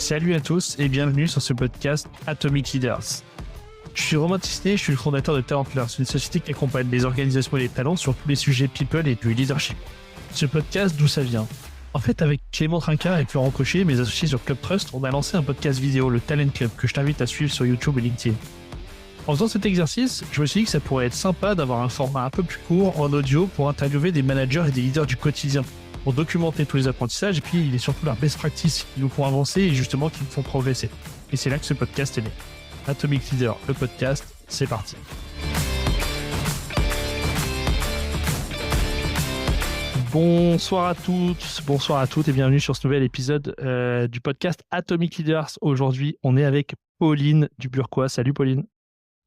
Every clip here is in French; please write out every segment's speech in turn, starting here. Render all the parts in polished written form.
Salut à tous et bienvenue sur ce podcast Atomic Leaders. Je suis Romain Tisné, je suis le fondateur de Talentlers, une société qui accompagne les organisations et les talents sur tous les sujets people et du leadership. Ce podcast, d'où ça vient? En fait, avec Clément Trinquart et Florent Cochet, mes associés sur Club Trust, on a lancé un podcast vidéo, le Talent Club, que je t'invite à suivre sur YouTube et LinkedIn. En faisant cet exercice, je me suis dit que ça pourrait être sympa d'avoir un format un peu plus court en audio pour interviewer des managers et des leaders du quotidien, pour documenter tous les apprentissages et puis il est surtout leurs best practices qui nous font avancer et justement qui nous font progresser. Et c'est là que ce podcast est né. Atomic Leader, le podcast, c'est parti. Bonsoir à toutes, bonsoir à toutes et bienvenue sur ce nouvel épisode du podcast Atomic Leaders. Aujourd'hui, on est avec Pauline Duburquois. Salut Pauline.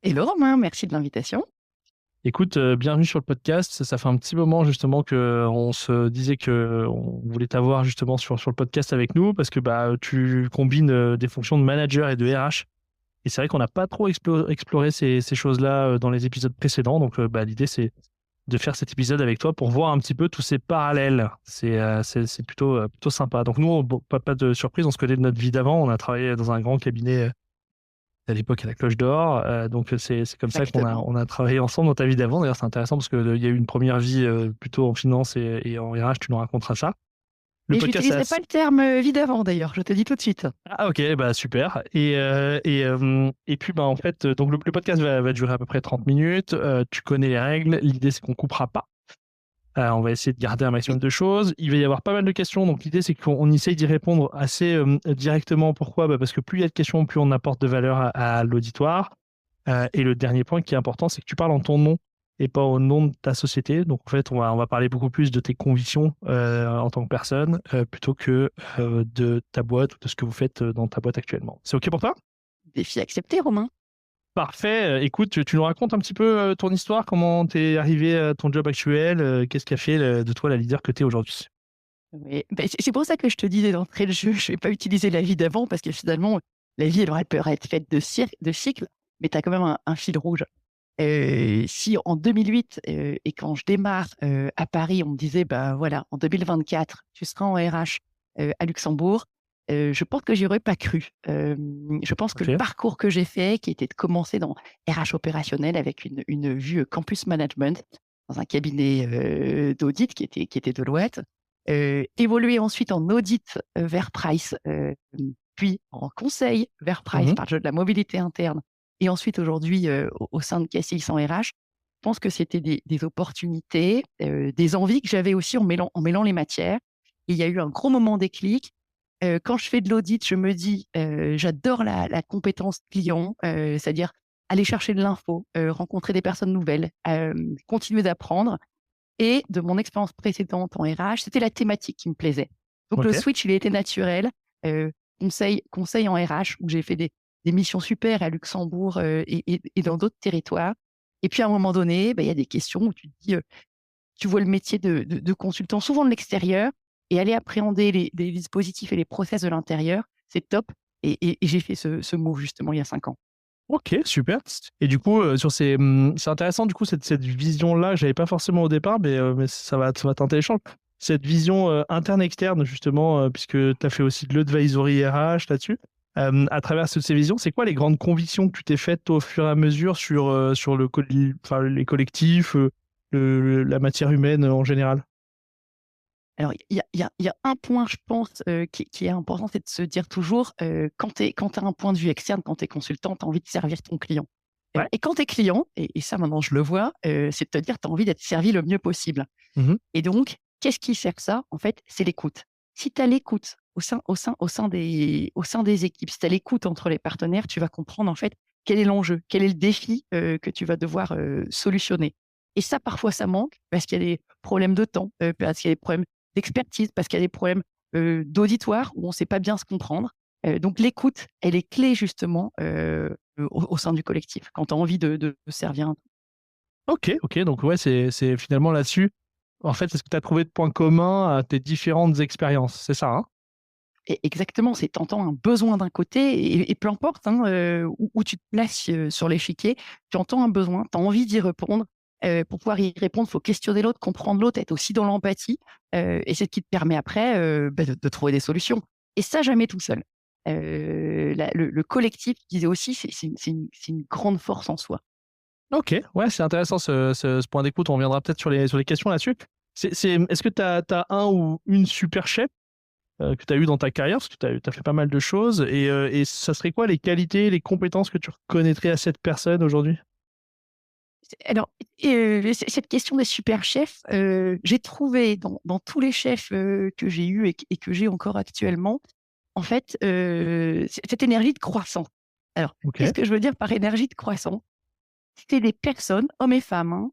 Hello Romain, merci de l'invitation. Écoute, bienvenue sur le podcast. Ça fait un petit moment justement qu'on se disait qu'on voulait t'avoir justement sur le podcast avec nous parce que tu combines des fonctions de manager et de RH. Et c'est vrai qu'on n'a pas trop exploré ces choses-là dans les épisodes précédents. Donc l'idée, c'est de faire cet épisode avec toi pour voir un petit peu tous ces parallèles. C'est plutôt sympa. Donc nous, pas de surprise, on se connaît de notre vie d'avant. On a travaillé dans un grand cabinet à l'époque à la Cloche d'Or, donc c'est comme ça qu'on a travaillé ensemble dans ta vie d'avant. D'ailleurs, c'est intéressant parce qu'il y a eu une première vie plutôt en finance et en RH, tu nous raconteras ça. Et je n'utiliserai pas le terme vie d'avant d'ailleurs, je te dis tout de suite. Ah ok, super. Et puis en fait, donc le podcast va durer à peu près 30 minutes. Tu connais les règles. L'idée c'est qu'on coupera pas. On va essayer de garder un maximum de choses. Il va y avoir pas mal de questions. Donc, l'idée, c'est qu'on essaye d'y répondre assez directement. Pourquoi? Parce que plus il y a de questions, plus on apporte de valeur à l'auditoire. Et le dernier point qui est important, c'est que tu parles en ton nom et pas au nom de ta société. Donc, en fait, on va parler beaucoup plus de tes convictions en tant que personne plutôt que de ta boîte ou de ce que vous faites dans ta boîte actuellement. C'est OK pour toi? Défi accepté, Romain. Parfait. Écoute, tu nous racontes un petit peu ton histoire, comment t'es arrivé à ton job actuel, qu'est-ce qui a fait de toi la leader que t'es aujourd'hui? Oui. C'est pour ça que je te disais d'entrée de jeu, je ne vais pas utiliser la vie d'avant parce que finalement, la vie, elle peut être faite de cycles, mais tu as quand même un fil rouge. Si en 2008, et quand je démarre à Paris, on me disait, en 2024, tu seras en RH à Luxembourg, je pense que j'y aurais pas cru. Je pense que le parcours que j'ai fait, qui était de commencer dans RH opérationnel avec une vue campus management dans un cabinet d'audit qui était Deloitte, évoluer ensuite en audit vers Price, puis en conseil vers Price par le jeu de la mobilité interne, et ensuite aujourd'hui au sein de Cassis en RH. Je pense que c'était des opportunités, des envies que j'avais aussi en mêlant les matières. Et il y a eu un gros moment déclic. Quand je fais de l'audit, je me dis, j'adore la compétence client, c'est-à-dire aller chercher de l'info, rencontrer des personnes nouvelles, continuer d'apprendre. Et de mon expérience précédente en RH, c'était la thématique qui me plaisait. Donc le switch, il a été naturel. Conseil en RH, où j'ai fait des missions super à Luxembourg et dans d'autres territoires. Et puis à un moment donné, il y a des questions où tu te dis, tu vois le métier de consultant souvent de l'extérieur, et aller appréhender les dispositifs et les process de l'intérieur, c'est top. Et j'ai fait ce move justement il y a 5 ans. Ok, super. Et du coup, c'est intéressant du coup cette vision-là que j'avais pas forcément au départ, mais ça va t'intéresser. Cette vision interne-externe justement, puisque tu as fait aussi de l'advisory RH là-dessus. À travers toutes ces visions, c'est quoi les grandes convictions que tu t'es faites au fur et à mesure sur les collectifs, la matière humaine en général? Alors, il y a un point, je pense, qui est important, c'est de se dire toujours, quand tu as un point de vue externe, quand tu es consultant, tu as envie de servir ton client. Ouais. Et quand tu es client, et ça maintenant je le vois, c'est de te dire tu as envie d'être servi le mieux possible. Et donc, qu'est-ce qui sert ça? En fait, c'est l'écoute. Si tu as l'écoute au sein des équipes, si tu as l'écoute entre les partenaires, tu vas comprendre en fait quel est l'enjeu, quel est le défi que tu vas devoir solutionner. Et ça, parfois, ça manque parce qu'il y a des problèmes de temps, parce qu'il y a des problèmes d'expertise, parce qu'il y a des problèmes d'auditoire où on ne sait pas bien se comprendre. Donc, l'écoute, elle est clé justement au sein du collectif, quand tu as envie de servir un. Ok, donc ouais, c'est finalement là-dessus. En fait, c'est ce que tu as trouvé de points communs à tes différentes expériences, c'est ça, hein? Et exactement, c'est t'entends un besoin d'un côté et peu importe où tu te places sur l'échiquier, tu entends un besoin, tu as envie d'y répondre. Pour pouvoir y répondre, il faut questionner l'autre, comprendre l'autre, être aussi dans l'empathie, et c'est ce qui te permet après de trouver des solutions. Et ça, jamais tout seul. Le collectif, je disais aussi, c'est une grande force en soi. Ok, ouais, c'est intéressant ce point d'écoute. On reviendra peut-être sur les questions là-dessus. Est-ce que tu as un ou une super chef que tu as eu dans ta carrière? Parce que tu as fait pas mal de choses. Et ça serait quoi les qualités, les compétences que tu reconnaîtrais à cette personne aujourd'hui? Alors, cette question des super chefs, j'ai trouvé dans tous les chefs que j'ai eus et que j'ai encore actuellement, en fait, cette énergie de croissance. Alors, Ok. qu'est-ce que je veux dire par énergie de croissance? C'est des personnes, hommes et femmes, hein,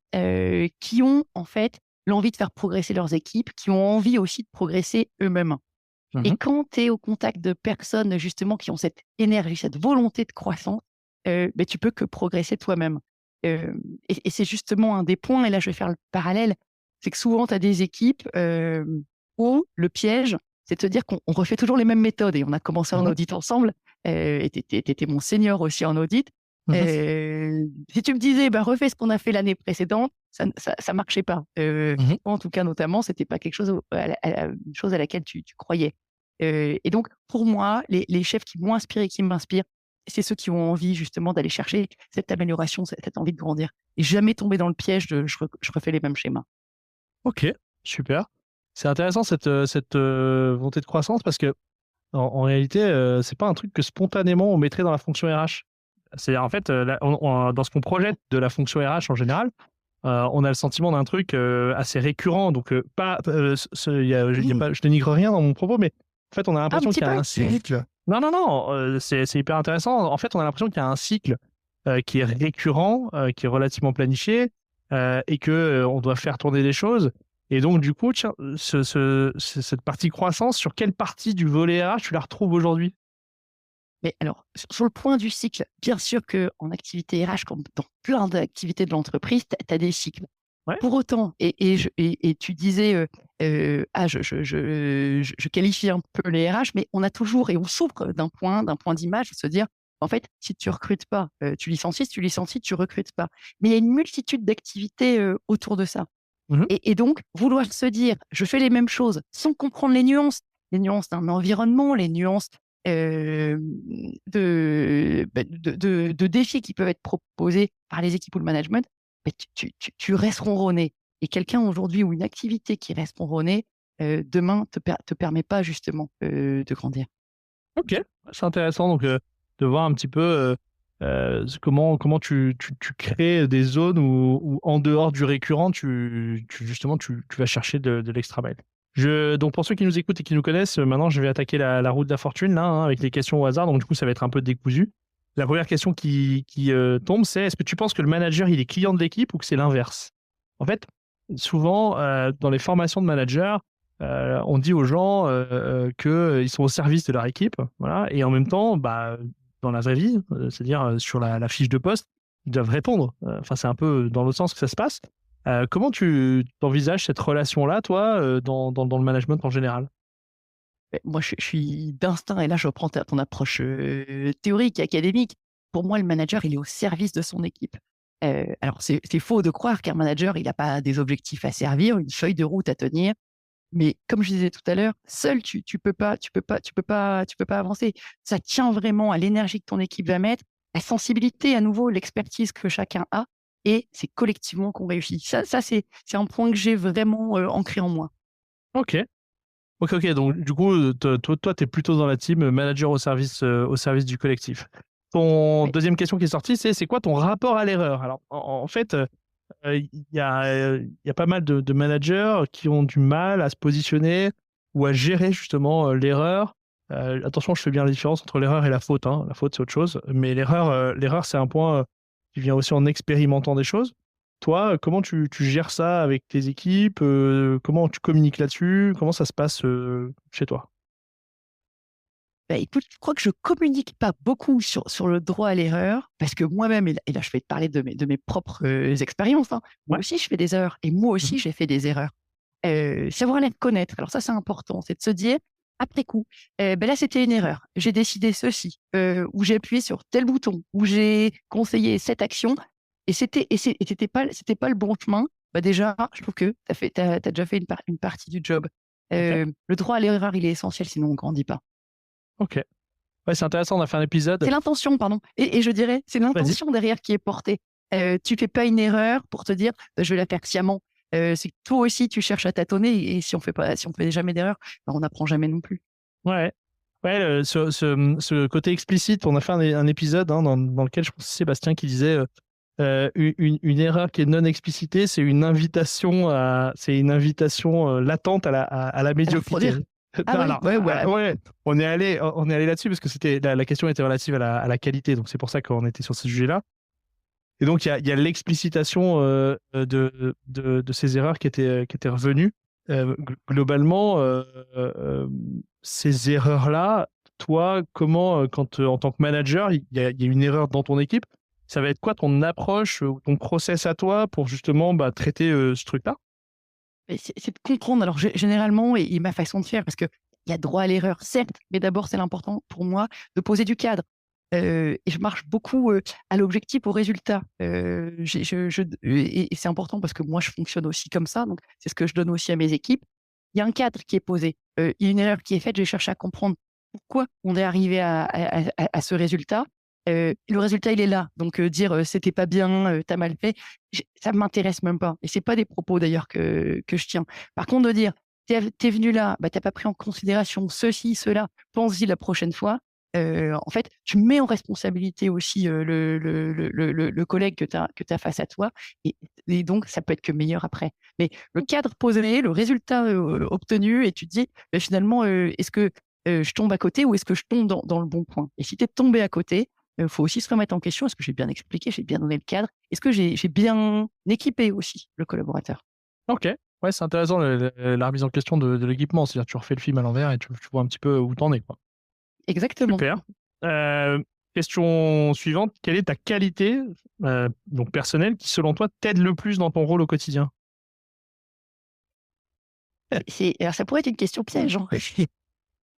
qui ont en fait l'envie de faire progresser leurs équipes, qui ont envie aussi de progresser eux-mêmes. Et Mhm. quand tu es au contact de personnes justement qui ont cette énergie, cette volonté de croissance, beh, tu peux que progresser toi-même. Hem et c'est justement un des points et là je vais faire le parallèle, c'est que souvent tu as des équipes, où le piège, c'est de te dire qu'on refait toujours les mêmes méthodes et on a commencé en Mhm. audit ensemble, et tu étais mon senior aussi en audit. Mhm. Si tu me disais: «Bah, refais ce qu'on a fait l'année précédente», ça marchait pas. Mhm. Moi en tout cas notamment, c'était pas quelque chose une chose à laquelle tu croyais. Et donc pour moi, les chefs qui m'ont inspiré, qui m'inspirent, c'est ceux qui ont envie justement d'aller chercher cette amélioration, cette envie de grandir et jamais tomber dans le piège de je refais les mêmes schémas. Ok, super. C'est intéressant cette volonté de croissance parce que en réalité, c'est pas un truc que spontanément on mettrait dans la fonction RH. C'est en fait, dans ce qu'on projette de la fonction RH en général, on a le sentiment d'un truc, assez récurrent donc pas, il y a Mmh. pas je dénigre rien dans mon propos, mais en fait, on a Un l'impression petit qu'il y a peu. un cycle. Non, non, non, c'est hyper intéressant. En fait, on a l'impression qu'il y a un cycle, qui est récurrent, qui est relativement planifié, et que, on doit faire tourner les choses et donc du coup, tiens, cette partie croissance, sur quelle partie du volet RH tu la retrouves aujourd'hui? Mais alors, sur le point du cycle, bien sûr qu'en activité RH, comme dans plein d'activités de l'entreprise, tu as des cycles. Ouais? Pour autant et tu disais, ah je qualifie un peu les RH, mais on a toujours et on souffre d'un point d'image, de se dire: «En fait, si tu recrutes pas, tu licencies, si tu licencies, tu recrutes pas». Mais il y a une multitude d'activités, autour de ça Mmh. et donc vouloir se dire: «Je fais les mêmes choses», sans comprendre les nuances d'un environnement, les nuances, hem, de défis qui peuvent être proposés par les équipes ou le management, beh, tu restes ronronné et quelqu'un aujourd'hui ou une activité qui reste ronronnée, demain te permet pas justement, de grandir. OK, c'est intéressant donc de voir un petit peu, comment tu crées des zones où en dehors du récurrent, justement tu vas chercher de l'extra mile. Donc pour ceux qui nous écoutent et qui nous connaissent, maintenant je vais attaquer la roue de la fortune là, hein, avec les questions au hasard, donc du coup ça va être un peu décousu. La première question qui tombe, c'est: est-ce que tu penses que le manager, il est client de l'équipe ou que c'est l'inverse? En fait, souvent, dans les formations de managers, on dit aux gens, qu'ils sont au service de leur équipe, voilà et en même temps, bah, dans la vraie vie, c'est-à-dire, sur la fiche de poste, ils doivent répondre. Enfin, c'est un peu dans l'autre sens que ça se passe. Comment tu envisages cette relation-là, toi, dans le management en général? Beh, moi, je suis d'instinct et là, je reprends ton approche, théorique et académique. Pour moi, le manager, il est au service de son équipe. Alors c'est faux de croire qu'un manager, il a pas des objectifs à servir, une feuille de route à tenir, mais comme je disais tout à l'heure, seul tu peux pas avancer. Ça tient vraiment à l'énergie que ton équipe va mettre, la sensibilité à nouveau, l'expertise que chacun a et c'est collectivement qu'on réussit. C'est un point que j'ai vraiment, ancré en moi. OK. OK, OK, donc du coup, toi, tu es plutôt dans la team, manager au service du collectif. Ton Oui. deuxième question qui est sortie, c'est quoi ton rapport à l'erreur? Alors en fait, il y a pas mal de managers qui ont du mal à se positionner ou à gérer justement, l'erreur. Attention, je fais bien la différence entre l'erreur et la faute, hein. La faute, c'est autre chose, mais l'erreur, c'est un point, qui vient aussi en expérimentant des choses. Toi, comment tu gères ça avec tes équipes? Comment tu communiques là-dessus? Comment ça se passe, chez toi? Bah, écoute, je crois que je communique pas beaucoup sur le droit à l'erreur parce que moi-même et là je vais te parler de mes propres, expériences, hein. Moi Ouais. aussi je fais des erreurs et moi Mmh. aussi j'ai fait des erreurs. Savoir les reconnaître, alors ça c'est important, c'est de se dire après coup, bah, là c'était une erreur. J'ai décidé ceci, ou j'ai appuyé sur tel bouton, ou j'ai conseillé cette action et c'était pas le bon chemin. Bah, déjà, je trouve que tu as déjà fait une partie du job. OK. Le droit à l'erreur, il est essentiel sinon on grandit pas. OK. Ouais, c'est intéressant, on a fait un épisode. C'est l'intention, pardon. Et je dirais, c'est Vas-y. l'intention derrière qui est portée. Tu fais pas une erreur pour te dire, bah, je vais la faire sciemment. C'est que toi aussi, tu cherches à tâtonner et si on fait jamais d'erreur, bah, on n'apprend jamais non plus. Ouais. Ouais, ce côté explicite, on a fait un épisode dans lequel je pense que c'est Sébastien qui disait une erreur qui est non explicitée, c'est une invitation latente à la Alors, pour médiocrité. dire, ah Non, oui, alors, ouais, ouais. ouais, on est allé là-dessus parce que c'était la question était relative à la qualité, donc c'est pour ça qu'on était sur ce sujet-là. Et donc il y a l'explicitation de ces erreurs qui étaient revenues. Globalement, ces erreurs-là, toi, comment, quand en tant que manager, il y a une erreur dans ton équipe, ça va être quoi ton approche ou ton process à toi pour justement traiter ce truc-là? Et c'est de comprendre. Alors, généralement, et ma façon de faire, parce qu'il y a droit à l'erreur, certes, mais d'abord, c'est l'important pour moi de poser du cadre. Et je marche beaucoup à l'objectif, au résultat. Et c'est important parce que moi, je fonctionne aussi comme ça. Donc, c'est ce que je donne aussi à mes équipes. Il y a un cadre qui est posé. Il y a une erreur qui est faite. Je vais chercher à comprendre pourquoi on est arrivé à ce résultat. Le résultat, il est là. Donc, dire c'était pas bien, t'as mal fait, ça m'intéresse même pas. Et c'est pas des propos d'ailleurs que je tiens. Par contre, de dire t'es venu là, bah, t'as pas pris en considération ceci, cela, pense-y la prochaine fois. En fait, tu mets en responsabilité aussi le collègue que tu as face à toi et donc ça peut être que meilleur après. Mais le cadre posé, le résultat obtenu et tu te dis, bah, finalement, est-ce que je tombe à côté ou est-ce que je tombe dans le bon point? Et si tu es tombé à côté, faut aussi se remettre en question. Est-ce que j'ai bien expliqué, j'ai bien donné le cadre? Est-ce que j'ai bien équipé aussi le collaborateur? Ok, ouais, c'est intéressant la remise en question de l'équipement, c'est-à-dire tu refais le film à l'envers et tu vois un petit peu où t'en es, quoi. Exactement. Super. Question suivante, quelle est ta qualité donc personnelle qui, selon toi, t'aide le plus dans ton rôle au quotidien? Alors ça pourrait être une question piège, hein.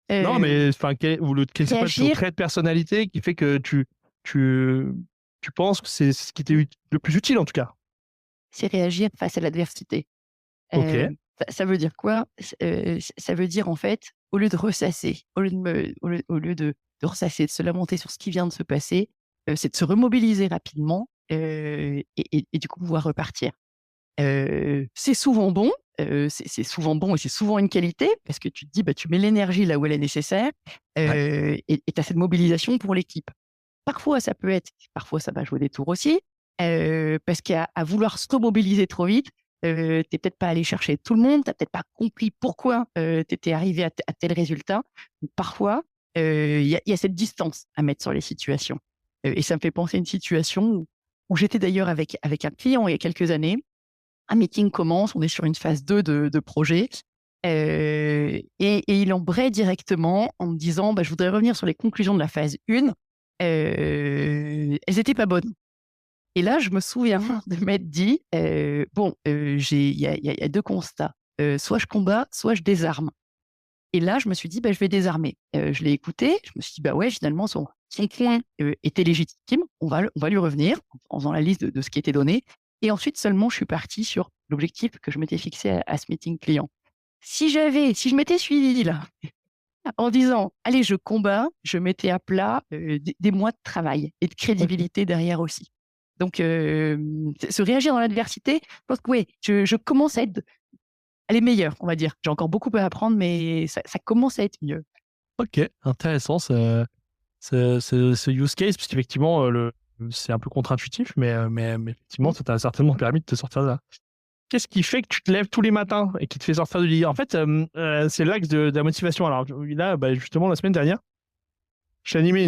Non, Heu, mais enfin, c'est quoi ton réagir, trait de personnalité qui fait que tu, tu penses que c'est ce qui t'est le plus utile, en tout cas? c'est réagir face à l'adversité. Ok, Ça veut dire quoi? Ça veut dire en fait, au lieu de ressasser, au lieu de ressasser, de se lamenter sur ce qui vient de se passer, c'est de se remobiliser rapidement, et du coup pouvoir repartir. C'est souvent bon, c'est souvent bon et c'est souvent une qualité parce que tu te dis, bah, tu mets l'énergie là où elle est nécessaire, ouais, et tu as cette mobilisation pour l'équipe. Parfois ça va jouer des tours aussi, parce qu'à vouloir se remobiliser trop vite, tu peut-être pas allé chercher tout le monde, tu peut-être pas compris pourquoi, tu étais arrivé à tel résultat. Donc parfois, il y a cette distance à mettre sur les situations. Et ça me fait penser à une situation où j'étais d'ailleurs avec un client il y a quelques années. Un meeting commence, on est sur une phase 2 de projet, et il embraye directement en me disant: «Bah, je voudrais revenir sur les conclusions de la phase 1, elles étaient pas bonnes». Et là, je me souviens de m'être dit: «Bon, il y a 2 constats, soit je combats, soit je désarme». Et là, je me suis dit: «Bah, je vais désarmer». Je l'ai écouté, je me suis dit: «Bah, ouais, finalement son point, était légitime, on va lui revenir», en faisant la liste de ce qui était donné et ensuite seulement je suis partie sur l'objectif que je m'étais fixé à ce meeting client. Si je m'étais suivie là, en disant: «Allez, je combats», je mettais à plat, des mois de travail et de OK. crédibilité derrière aussi. Donc se réagir dans l'adversité, je pense que ouais, je commence à être elle est meilleure, on va dire. J'ai encore beaucoup à apprendre, mais ça commence à être mieux. OK, intéressant ce use case, puisqu'effectivement, c'est un peu contre-intuitif, mais effectivement, Mmh. ça t'a certainement permis de te sortir de là. Qu'est-ce qui fait que tu te lèves tous les matins et qui te fait sortir du lit? En fait, c'est l'axe de la motivation. Alors là, justement, la semaine dernière, j'ai animé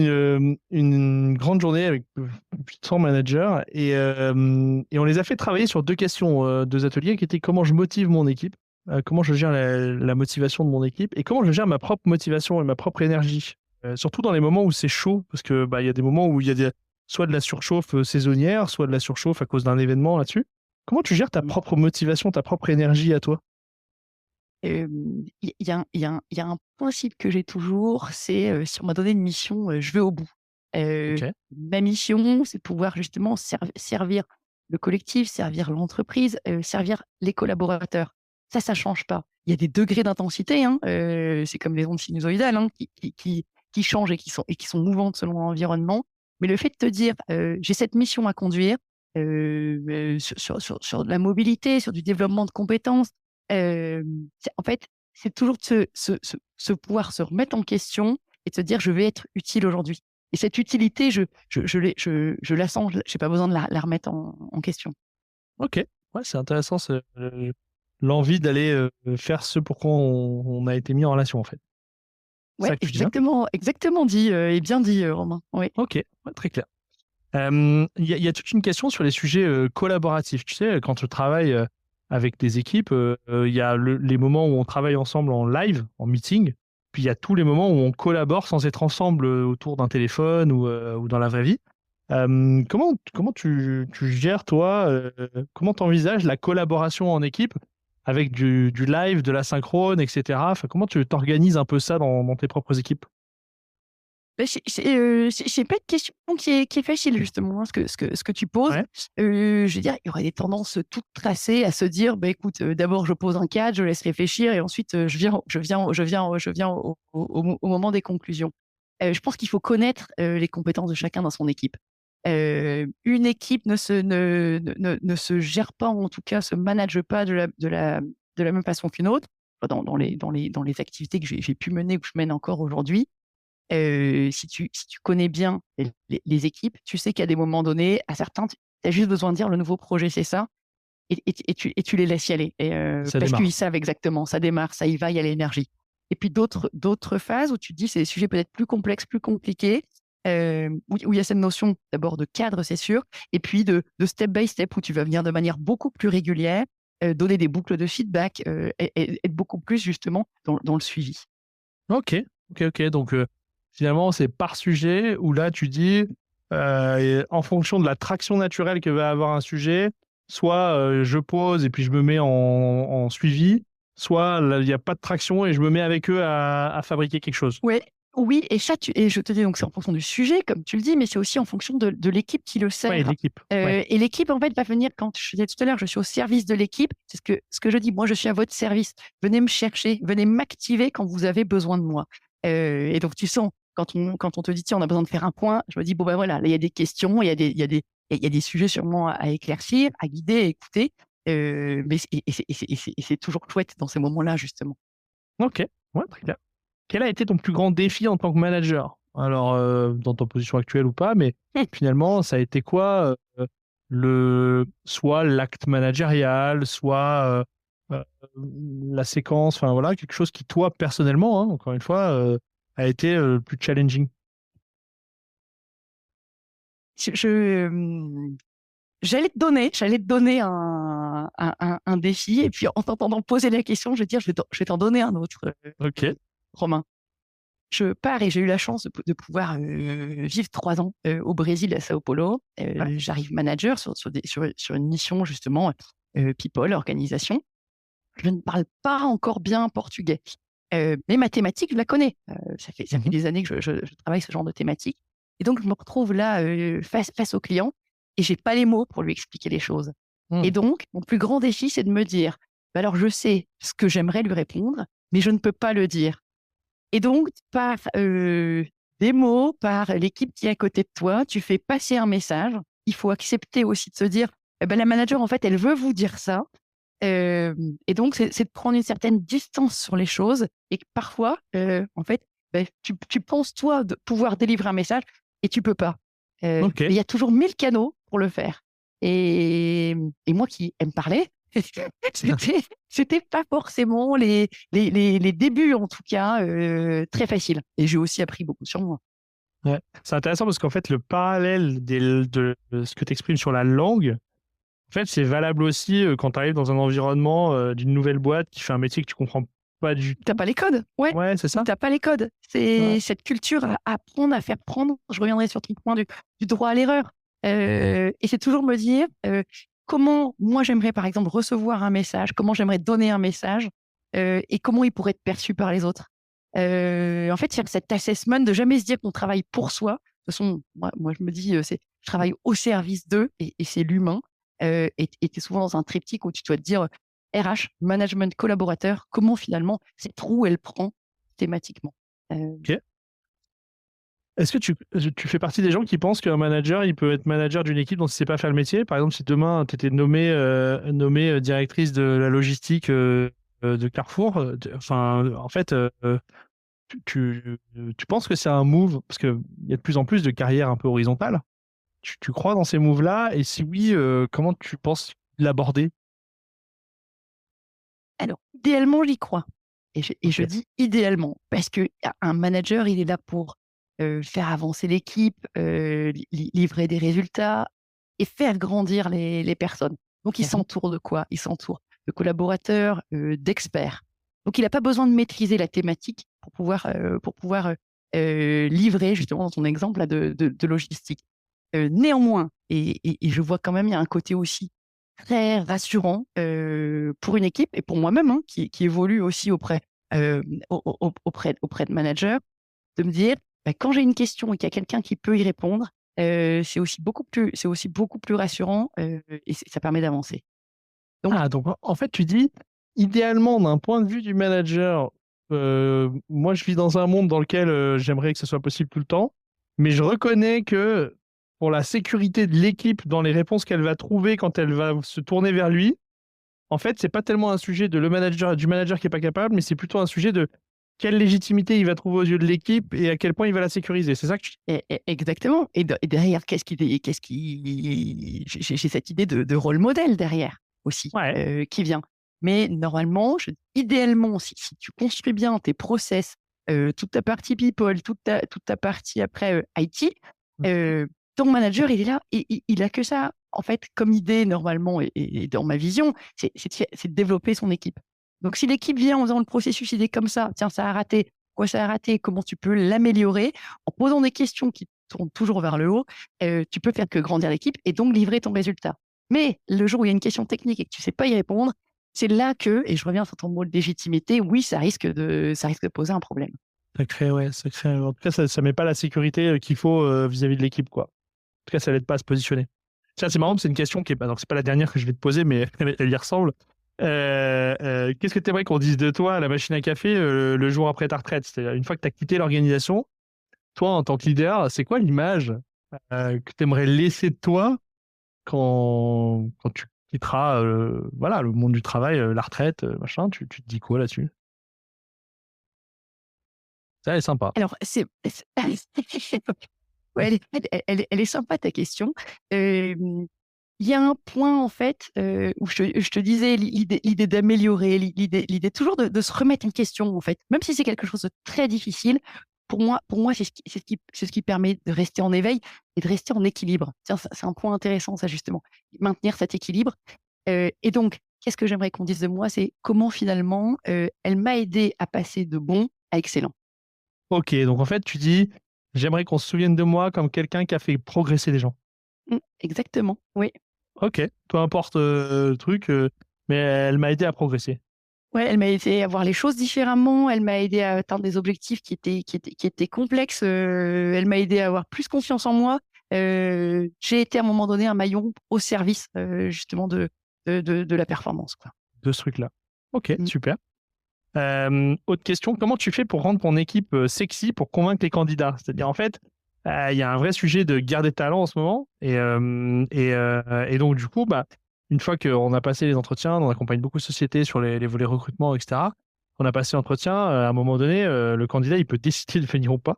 une grande journée avec plus de 100 managers et on les a fait travailler sur 2 questions, 2 ateliers qui étaient: comment je motive mon équipe, comment je gère la motivation de mon équipe et comment je gère ma propre motivation et ma propre énergie. Surtout dans les moments où c'est chaud parce que, il y a des moments où il y a soit de la surchauffe, saisonnière, soit de la surchauffe à cause d'un événement là-dessus. Comment tu gères ta Mmh. propre motivation, ta propre énergie à toi? Il y a un principe que j'ai toujours, c'est, si on m'a donné une mission, je vais au bout. OK. Ma mission, c'est de pouvoir justement servir le collectif, servir l'entreprise, servir les collaborateurs. Ça change pas. Il y a des degrés d'intensité, hein, c'est comme les ondes sinusoïdales, hein, qui changent et qui sont mouvantes selon l'environnement. Mais le fait de te dire, j'ai cette mission à conduire sur de la mobilité, sur du développement de compétences, en fait, c'est toujours de se pouvoir se remettre en question et de se dire, je vais être utile aujourd'hui. Et cette utilité, je la sens, je n'ai pas besoin de la remettre en question. Ok, ouais, c'est intéressant, l'envie d'aller faire ce pourquoi on a été mis en relation, en fait. C'est Ouais, ça que tu dis, hein? exactement dit et bien dit, Romain. Oui. Ok, ouais, très clair. Il y a toute une question sur les sujets collaboratifs. Tu sais, quand tu travailles avec des équipes, il y a les moments où on travaille ensemble en live, en meeting, puis il y a tous les moments où on collabore sans être ensemble autour d'un téléphone ou dans la vraie vie. Comment tu gères, toi, comment tu envisages la collaboration en équipe avec du live, de la synchrone, etc. Enfin, comment tu t'organises un peu ça dans tes propres équipes? Bah, c'est pas une question qui est facile justement, hein, ce que tu poses. Ouais, Je veux dire, il y aurait des tendances toutes tracées à se dire: «Bah, écoute, d'abord je pose un cadre, je laisse réfléchir et ensuite, je viens au moment des conclusions». Je pense qu'il faut connaître, les compétences de chacun dans son équipe. Une équipe ne se gère pas, ou en tout cas se manage pas de la même façon qu'une autre. Dans les activités que j'ai pu mener ou que je mène encore aujourd'hui. Si tu connais bien les équipes, tu sais qu'à des moments donnés, à certains, tu as juste besoin de dire: «Le nouveau projet, c'est ça», et tu les laisses y aller ça parce qu'ils démarre. savent exactement, ça démarre, ça y va, il y a l'énergie. Et puis d'autres phases où tu te dis: «C'est des sujets peut-être plus complexes, plus compliqués», où il y a cette notion d'abord de cadre, c'est sûr, et puis de step by step où tu vas venir de manière beaucoup plus régulière, donner des boucles de feedback, et être beaucoup plus justement dans le suivi. Ok, ok. Donc, finalement, c'est par sujet où là, tu dis, et en fonction de la traction naturelle que va avoir un sujet, soit je pose et puis je me mets en suivi, soit là, il n'y a pas de traction et je me mets avec eux à fabriquer quelque chose. Ouais, oui, et je te dis donc c'est en fonction du sujet, comme tu le dis, mais c'est aussi en fonction de l'équipe qui le Ouais, et sert. l'équipe. Ouais. Et l'équipe, en fait, va venir quand je disais tout à l'heure, je suis au service de l'équipe. C'est ce que je dis, moi, je suis à votre service. Venez me chercher, venez m'activer quand vous avez besoin de moi. Et donc, tu sens, quand on te dit, tiens, on a besoin de faire un point, je me dis, bon, ben voilà, là, il y a des questions, il y a des sujets sûrement à éclaircir, à guider, à écouter. Mais c'est toujours chouette dans ces moments-là, justement. Ok, ouais, très clair. Quel a été ton plus grand défi en tant que manager? Alors, dans ta position actuelle ou pas, mais finalement, ça a été quoi, soit l'acte managérial, soit, la séquence, enfin voilà, quelque chose qui toi personnellement, hein, encore une fois, a été, le plus challenging? Je, j'allais te donner un défi, et puis en t'entendant poser la question, je vais te dire, je vais t'en donner un autre, OK. Romain. Je pars et j'ai eu la chance de pouvoir vivre 3 ans au Brésil, à Sao Paulo. Ouais. J'arrive manager sur une mission justement, people, organisation. Je ne parle pas encore bien portugais, mais ma thématique, je la connais. Ça fait Mmh. des années que je travaille ce genre de thématique, et donc je me retrouve là, face au client, et j'ai pas les mots pour lui expliquer les choses. Et Mmh. donc mon plus grand défi, c'est de me dire: «Bah, alors je sais ce que j'aimerais lui répondre, mais je ne peux pas le dire». Et donc par, des mots, par l'équipe qui est à côté de toi, tu fais passer un message. Il faut accepter aussi de se dire: «Eh bah, la manager, en fait, elle veut vous dire ça». Et donc c'est de prendre une certaine distance sur les choses, et que parfois, en fait, tu penses toi de pouvoir délivrer un message et tu peux pas. Mais OK. il y a toujours 1000 canaux pour le faire, et moi qui aime parler, c'était pas forcément les débuts, en tout cas, très faciles, et j'ai aussi appris beaucoup sur moi. Ouais. C'est intéressant parce qu'en fait, le parallèle de ce que tu exprimes sur la langue, en fait, c'est valable aussi, quand tu arrives dans un environnement, d'une nouvelle boîte qui fait un métier que tu comprends pas du Tu as tout. pas les codes, ouais, Ouais, c'est ça? tu as pas les codes. Ouais. C'est cette culture à apprendre, à faire prendre. Je reviendrai sur ton point du droit à l'erreur, et c'est toujours me dire, comment moi j'aimerais, par exemple, recevoir un message, comment j'aimerais donner un message, et comment il pourrait être perçu par les autres. En fait, faire cet assessment, de jamais se dire qu'on travaille pour soi. De toute façon, moi je me dis, c'est je travaille au service d'eux, et c'est l'humain, et tu es souvent dans un triptyque où tu dois te dire, RH, management, collaborateur, comment finalement cette roue elle prend thématiquement. Heu, OK. Est-ce que tu fais partie des gens qui pensent qu'un manager, il peut être manager d'une équipe dont il ne sait pas faire le métier? Par exemple, si demain, tu étais nommée directrice de la logistique de Carrefour, enfin, en fait, tu penses que c'est un move, parce qu'il y a de plus en plus de carrières un peu horizontales. Tu crois dans ces moves-là? Et si oui, comment tu penses l'aborder? Alors, idéalement, j'y crois et je Ok. dis idéalement parce qu'un manager, il est là pour, faire avancer l'équipe, livrer des résultats et faire grandir les personnes. Donc il Mhm. s'entoure de quoi? Il s'entoure de collaborateurs, d'experts. Donc il n'a pas besoin de maîtriser la thématique pour pouvoir livrer justement dans ton exemple là de logistique. Néanmoins et je vois quand même, il y a un côté aussi très rassurant, pour une équipe et pour moi-même, hein, qui évolue aussi auprès de managers, de me dire: «Bah, quand j'ai une question et qu'il y a quelqu'un qui peut y répondre, c'est aussi beaucoup plus rassurant, et ça permet d'avancer». Donc Ah, donc en fait, tu dis, idéalement, d'un point de vue du manager, moi, je vis dans un monde dans lequel j'aimerais que ce soit possible tout le temps, mais je reconnais que pour la sécurité de l'équipe dans les réponses qu'elle va trouver quand elle va se tourner vers lui, en fait, c'est pas tellement un sujet du manager qui est pas capable, mais c'est plutôt un sujet de quelle légitimité il va trouver aux yeux de l'équipe et à quel point il va la sécuriser. C'est ça que tu... exactement et derrière j'ai cette idée de rôle modèle derrière aussi, Ouais. qui vient. Mais normalement, idéalement, si tu construis bien tes process, toute ta partie people, toute ta partie après, IT, heu, ton manager, il est là et il a que ça, en fait, comme idée normalement et dans ma vision, c'est de développer son équipe. Donc si l'équipe vient en faisant le processus, il est comme ça: «Tiens, ça a raté. Pourquoi ça a raté? Comment tu peux l'améliorer?» En posant des questions qui tournent toujours vers le haut, tu peux faire que grandir l'équipe et donc livrer ton résultat. Mais le jour où il y a une question technique et que tu sais pas y répondre, c'est là que et je reviens sur ton mot de légitimité, oui, ça risque de poser un problème. En tout cas, ça met pas la sécurité qu'il faut vis-à-vis de l'équipe, quoi. En tout cas, ça l'aide pas à se positionner. Tiens, c'est marrant, c'est une question qui est pas, donc c'est pas la dernière que je vais te poser, mais elle y ressemble. Qu'est-ce que tu aimerais qu'on dise de toi à la machine à café le jour après ta retraite? C'est-à-dire, une fois que tu as quitté l'organisation, toi, en tant que leader, c'est quoi l'image que tu aimerais laisser de toi quand tu quitteras voilà, le monde du travail, la retraite, machin, tu te dis quoi là-dessus? Ça, elle est sympa. Alors ouais, elle est sympa ta question. Il y a un point en fait, où je te disais l'idée d'améliorer, l'idée toujours de se remettre en question en fait. Même si c'est quelque chose de très difficile, pour moi c'est ce qui permet de rester en éveil et de rester en équilibre. Tiens, ça c'est un point intéressant ça justement, maintenir cet équilibre, et donc qu'est-ce que j'aimerais qu'on dise de moi? C'est comment finalement, elle m'a aidé à passer de bon à excellent. Ok, donc en fait, tu dis, j'aimerais qu'on se souvienne de moi comme quelqu'un qui a fait progresser les gens. Exactement, oui. Ok, peu importe le truc, mais elle m'a aidé à progresser. Ouais, elle m'a aidé à voir les choses différemment, elle m'a aidé à atteindre des objectifs qui étaient complexes, elle m'a aidé à avoir plus confiance en moi. J'ai été à un moment donné un maillon au service, justement de la performance, quoi. De ce truc-là. Ok, Mmh. super. Autre question, comment tu fais pour rendre ton équipe sexy pour convaincre les candidats? C'est-à-dire, en fait, il y a un vrai sujet de guerre des talents en ce moment. Et donc, du coup, bah, une fois qu'on a passé les entretiens, on accompagne beaucoup de sociétés sur les volets recrutement, etc. On a passé l'entretien, à un moment donné, le candidat, il peut décider de venir ou pas.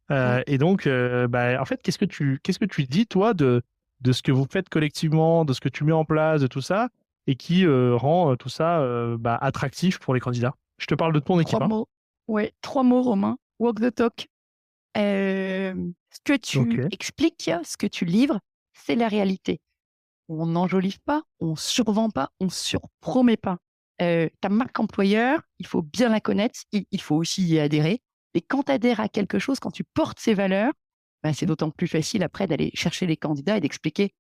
Ouais. Et donc, bah, en fait, qu'est-ce que tu dis, toi, de ce que vous faites collectivement, de ce que tu mets en place, de tout ça, et qui rend tout ça bah, attractif pour les candidats? Je te parle de ton 3 équipe, hein. mots, ouais, 3 mots Romain, walk the talk. Ce que tu Ok. expliques, ce que tu livres, c'est la réalité. On n'enjolive pas, on survend pas, on surpromet pas. Ta marque employeur, il faut bien la connaître, il faut aussi y adhérer. Et quand tu adhères à quelque chose, quand tu portes ces valeurs, bah, c'est d'autant plus facile après d'aller chercher les candidats et d'expliquer,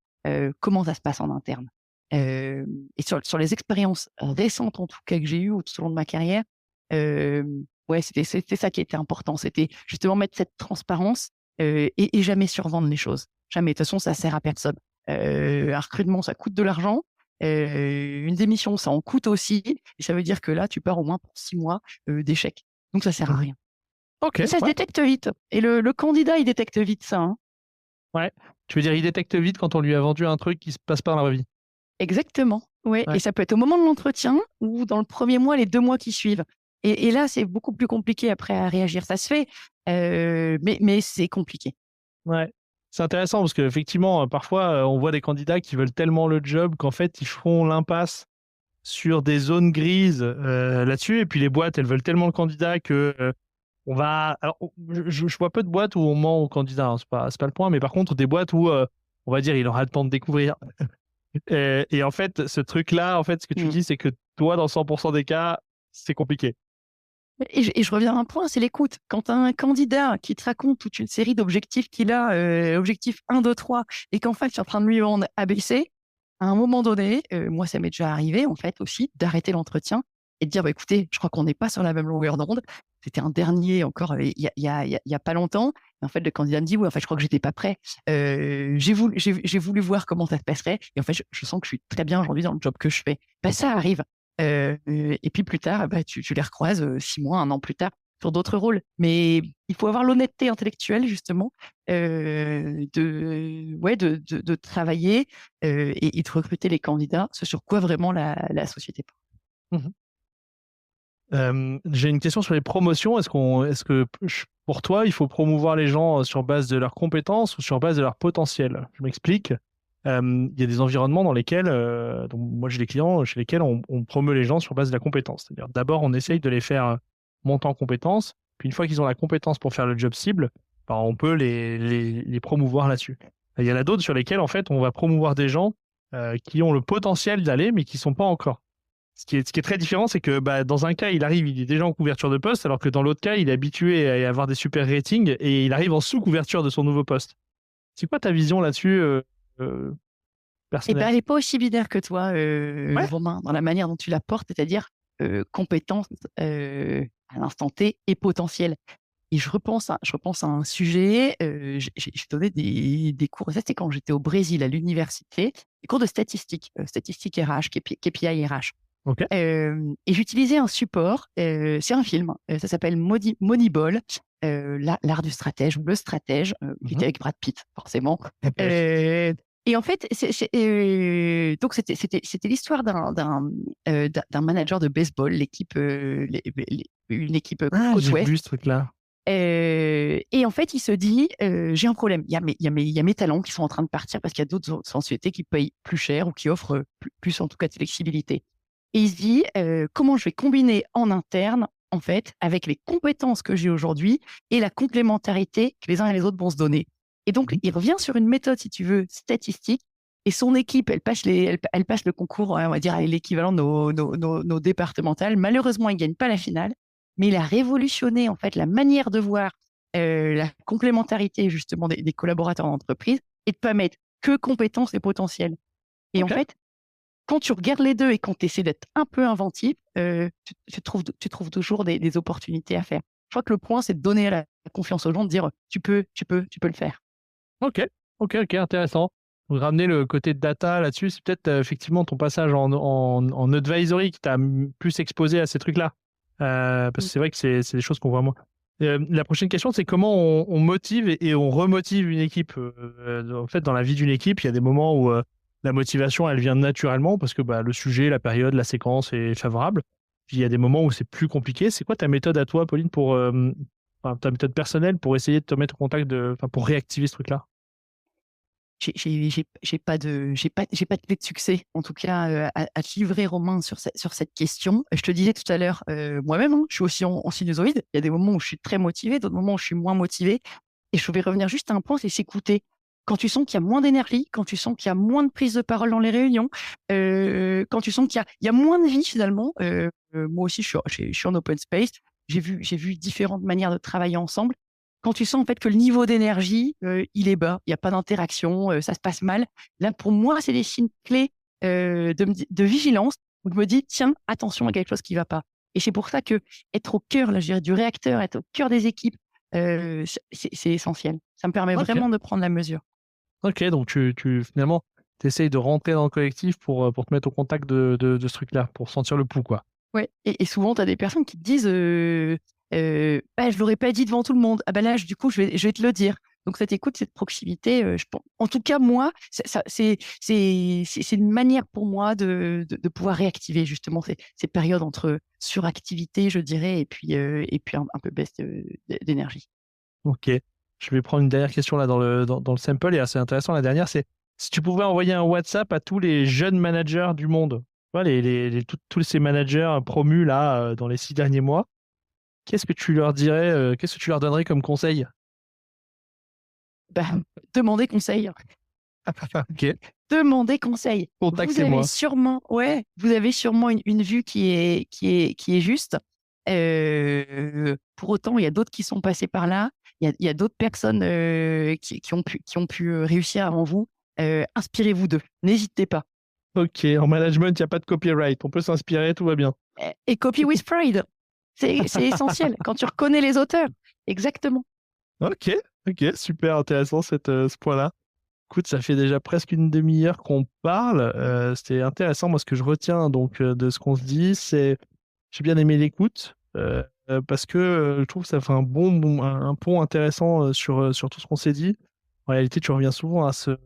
comment ça se passe en interne. Et sur les expériences récentes, en tout cas, que j'ai eues tout au long de ma carrière, ouais, c'était ça qui était important. C'était justement mettre cette transparence, et jamais survendre les choses. Jamais. De toute façon, ça sert à personne. Un recrutement, ça coûte de l'argent. Une démission, ça en coûte aussi. Et ça veut dire que là, tu pars au moins pour 6 mois d'échec. Donc, ça sert à rien. Ok, Et ça se ouais, détecte vite. Et le candidat, il détecte vite ça, hein. ouais. Tu veux dire, il détecte vite quand on lui a vendu un truc qui se passe pas dans la vraie vie. Exactement. Ouais. Et Ouais. ça peut être au moment de l'entretien ou dans le premier mois, les 2 mois qui suivent. Et là, c'est beaucoup plus compliqué après à réagir. Ça se fait, mais c'est compliqué. Ouais. C'est intéressant parce qu'effectivement, parfois, on voit des candidats qui veulent tellement le job qu'en fait, ils font l'impasse sur des zones grises là-dessus. Et puis les boîtes, elles veulent tellement le candidat que on va. Alors, je vois peu de boîtes où on ment au candidat, hein, c'est pas le point. Mais par contre, des boîtes où on va dire il aura le temps de découvrir. Et en fait, ce truc-là, en fait, ce que tu Mm. dis, c'est que toi, dans 100% des cas, c'est compliqué. Et je reviens à un point, c'est l'écoute. Quand tu as un candidat qui te raconte toute une série d'objectifs qu'il a, objectif 1, 2, 3, et qu'en fait, tu es en train de lui vendre ABC, à un moment donné, moi, ça m'est déjà arrivé, en fait, aussi, d'arrêter l'entretien et de dire, bah, écoutez, je crois qu'on n'est pas sur la même longueur d'onde. C'était un dernier encore il y a pas longtemps. Et en fait, le candidat me dit, oui, en fait, je crois que j'étais pas prêt. J'ai voulu voir comment ça se passerait. Et en fait, je sens que je suis très bien aujourd'hui dans le job que je fais. Bah, ça arrive. Et puis plus tard, bah, tu les recroises 6 mois, 1 an plus tard sur d'autres rôles. Mais il faut avoir l'honnêteté intellectuelle, justement, de travailler et de recruter les candidats, ce sur quoi vraiment la société porte. Mhm. J'ai une question sur les promotions. Est-ce que pour toi, il faut promouvoir les gens sur base de leurs compétences ou sur base de leur potentiel? Je m'explique. Il y a des environnements dans lesquels, donc moi j'ai des clients chez lesquels on promeut les gens sur base de la compétence. C'est-à-dire d'abord on essaye de les faire monter en compétences, puis une fois qu'ils ont la compétence pour faire le job cible, ben, on peut les promouvoir là-dessus. Il y en a d'autres sur lesquels en fait on va promouvoir des gens qui ont le potentiel d'aller mais qui sont pas encore. Ce qui est très différent, c'est que bah, dans un cas, il arrive, il est déjà en couverture de poste, alors que dans l'autre cas, il est habitué à avoir des super ratings et il arrive en sous-couverture de son nouveau poste. C'est quoi ta vision là-dessus, euh, Et ben, personnelle? elle n'est pas aussi binaire que toi, Ouais. Romain, dans la manière dont tu la portes, c'est-à-dire compétence à l'instant T et potentiel. Et je repense à un sujet, j'ai donné des cours, ça c'était quand j'étais au Brésil à l'université, des cours de statistiques, statistiques RH, KPI RH. Ok. Et j'utilisais un support, c'est un film, ça s'appelle Moneyball, l'art du stratège ou le stratège, qui Mhm. était avec Brad Pitt, forcément. Ok. Et en fait, donc c'était l'histoire d'un manager de baseball, une équipe Ah, côte j'ai ouest. vu ce truc-là. Et en fait, il se dit, j'ai un problème. Il y a mes talents qui sont en train de partir parce qu'il y a d'autres sociétés qui payent plus cher ou qui offrent plus en tout cas de flexibilité. Et il se dit, comment je vais combiner en interne, en fait, avec les compétences que j'ai aujourd'hui et la complémentarité que les uns et les autres vont se donner. Et donc, Mhm. il revient sur une méthode, si tu veux, statistique. Et son équipe, elle passe le concours, on va dire, à l'équivalent de nos départementales. Malheureusement, il ne gagne pas la finale, mais il a révolutionné, en fait, la manière de voir la complémentarité, justement, des collaborateurs d'entreprise et de ne pas mettre que compétences et potentiels. Et en Ok. fait, quand tu regardes les deux et quand tu essaies d'être un peu inventif, tu trouves toujours des opportunités à faire. Je crois que le point, c'est de donner la confiance aux gens, de dire tu peux le faire. Ok. Ok. Ok. Intéressant. Donc, ramener le côté de data là-dessus, c'est peut-être effectivement ton passage en advisory qui t'a plus exposé à ces trucs-là. Parce que Mm. c'est vrai que c'est des choses qu'on voit moins. La prochaine question, c'est comment on motive et on remotive une équipe. En fait, dans la vie d'une équipe, il y a des moments où la motivation, elle vient naturellement parce que bah, le sujet, la période, la séquence est favorable. Puis il y a des moments où c'est plus compliqué. C'est quoi ta méthode à toi, Pauline, enfin, ta méthode personnelle pour essayer de te mettre au contact enfin, pour réactiver ce truc-là? J'ai pas de clé de succès, en tout cas, à te livrer, Romain, sur cette question. Je te disais tout à l'heure, moi-même, hein, je suis aussi en sinusoïde. Il y a des moments où je suis très motivée, d'autres moments où je suis moins motivée. Et je vais revenir juste à un point, c'est s'écouter. Quand tu sens qu'il y a moins d'énergie, quand tu sens qu'il y a moins de prise de parole dans les réunions, quand tu sens qu'il y a moins de vie finalement. Moi aussi, je suis en open space. J'ai vu différentes manières de travailler ensemble. Quand tu sens en fait que le niveau d'énergie, il est bas, il n'y a pas d'interaction, ça se passe mal. Là, pour moi, c'est des signes clés de vigilance où je me dis, tiens, attention à quelque chose qui ne va pas. Et c'est pour ça que être au cœur, là, je dirais, du réacteur, être au cœur des équipes, c'est essentiel. Ça me permet Ok. vraiment de prendre la mesure. Ok, donc finalement, tu essayes de rentrer dans le collectif pour te mettre au contact de ce truc-là, pour sentir le pouls, quoi. Ouais. Et souvent, tu as des personnes qui te disent, Je l'aurais pas dit devant tout le monde. Ah bah là, du coup, je vais te le dire. Donc cette écoute, cette proximité, en tout cas moi, c'est une manière pour moi de pouvoir réactiver justement ces périodes entre suractivité, je dirais, et puis un peu baisse d'énergie. Ok. Je vais prendre une dernière question là dans le sample et c'est intéressant. La dernière, c'est si tu pouvais envoyer un WhatsApp à tous les jeunes managers du monde, tu vois, tous ces managers promus là dans les 6 derniers mois, qu'est-ce que tu leur dirais, qu'est-ce que tu leur donnerais comme conseil? Bah, demandez conseil. Ok. Demandez conseil. Contactez-moi. Vous avez sûrement une vue qui est juste. Pour autant, il y a d'autres qui sont passés par là. Il y a d'autres personnes qui ont pu réussir avant vous. Inspirez-vous d'eux. N'hésitez pas. Ok. En management, il n'y a pas de copyright. On peut s'inspirer, tout va bien. Et copy with pride. C'est essentiel. Quand tu reconnais les auteurs. Exactement. Ok. Ok. Super intéressant ce point-là. Écoute, ça fait déjà presque une demi-heure qu'on parle. C'était intéressant. Moi, ce que je retiens donc de ce qu'on se dit, c'est j'ai bien aimé l'écoute parce que je trouve que ça fait un pont intéressant sur tout ce qu'on s'est dit. En réalité, tu reviens souvent à ce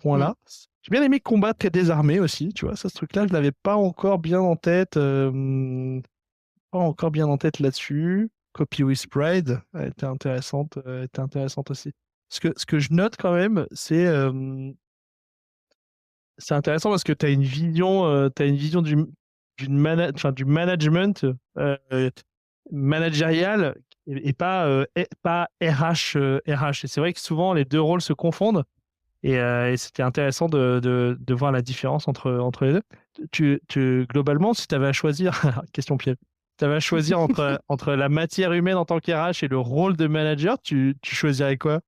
point-là. J'ai bien aimé combattre et désarmer aussi. Tu vois, ça, ce truc-là, je l'avais pas encore bien en tête. Pas encore bien en tête là-dessus. Copy with Pride était intéressante aussi. Ce que je note quand même, c'est intéressant parce que tu as une vision, du management managérial et pas RH, RH. Et c'est vrai que souvent les deux rôles se confondent et c'était intéressant de voir la différence entre les deux. Globalement, si tu avais à choisir, question piège, si tu avais à choisir entre la matière humaine en tant qu'RH et le rôle de manager, tu choisirais quoi?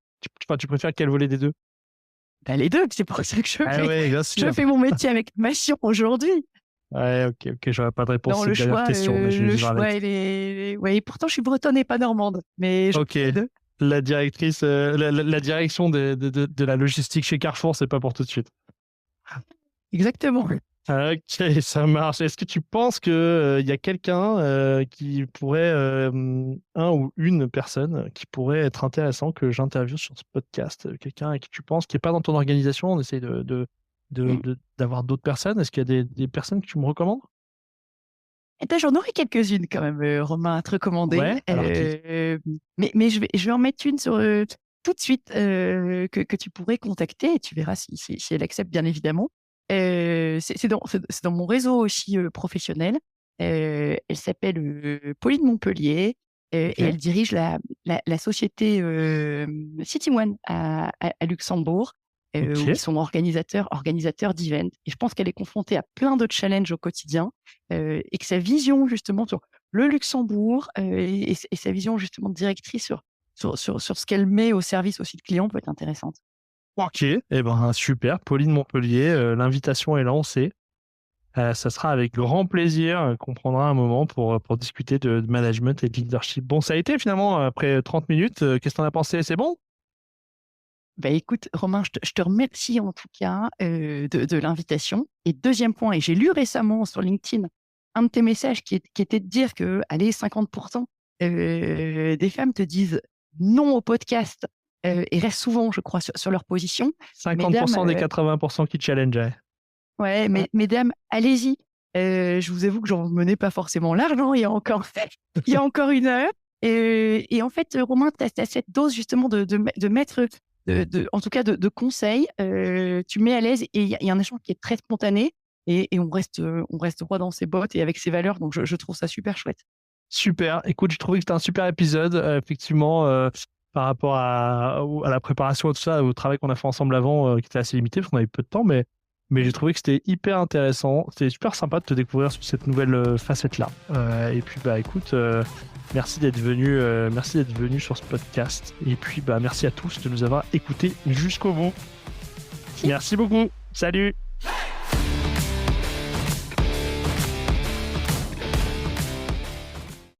Tu préfères quel volet des deux? Bah, les deux, c'est pour ça que Ouais, bien sûr. je fais mon métier avec passion aujourd'hui. Ouais, ok, j'aurais pas de réponse Non, à cette dernière question, mais je vais le vivre choix, avec. ouais, pourtant, je suis bretonne et pas normande. Mais Ok, les deux. la directrice, la direction de la logistique chez Carrefour, c'est pas pour tout de suite. Exactement. Ok, ça marche. Est-ce que tu penses que il y a quelqu'un qui pourrait, un ou une personne qui pourrait être intéressant que j'interviewe sur ce podcast? Quelqu'un à qui tu penses qui est pas dans ton organisation, on essaie d'avoir d'autres personnes. Est-ce qu'il y a des personnes que tu me recommandes? Et ben, j'en aurais quelques-unes quand même, Romain, à te recommander. Ouais, alors qui? Mais je vais en mettre une sur, tout de suite que tu pourrais contacter et tu verras si elle accepte, bien évidemment. C'est dans mon réseau aussi professionnel. Elle s'appelle Pauline Montpellier et Ok. elle dirige la société City One à Luxembourg. Où Ok. ils sont organisateurs d'events. Et je pense qu'elle est confrontée à plein de challenges au quotidien et que sa vision justement sur le Luxembourg et sa vision justement de directrice sur ce qu'elle met au service aussi de clients peut être intéressante. Ok, eh ben super, Pauline Montpellier, l'invitation est lancée. Ça sera avec grand plaisir qu'on prendra un moment pour discuter de management et de leadership. Bon, ça a été finalement après 30 minutes. Qu'est-ce que t'en as pensé? C'est bon? Bah, écoute, Romain, je te remercie en tout cas de l'invitation. Et deuxième point, et j'ai lu récemment sur LinkedIn un de tes messages qui était de dire que, allez, 50% des femmes te disent non au podcast et restent souvent, je crois, sur leur position. Mesdames, 50% des 80% qui challengeaient. ouais, Ouais. mesdames, allez-y. Je vous avoue que j'en menais pas forcément l'argent. Il y a encore une heure. Et en fait, Romain, tu as cette dose justement de mettre, en tout cas de conseils. Tu mets à l'aise et il y a un échange qui est très spontané et on reste droit dans ses bottes et avec ses valeurs. Donc, je trouve ça super chouette. Super. Écoute, j'ai trouvé que c'était un super épisode, effectivement, par rapport à la préparation et tout ça, au travail qu'on a fait ensemble avant, qui était assez limité parce qu'on avait peu de temps, mais j'ai trouvé que c'était hyper intéressant. C'était super sympa de te découvrir sur cette nouvelle facette-là. Et puis, bah, écoute, merci d'être venu sur ce podcast. Et puis, bah, merci à tous de nous avoir écoutés jusqu'au bout. Merci beaucoup. Salut.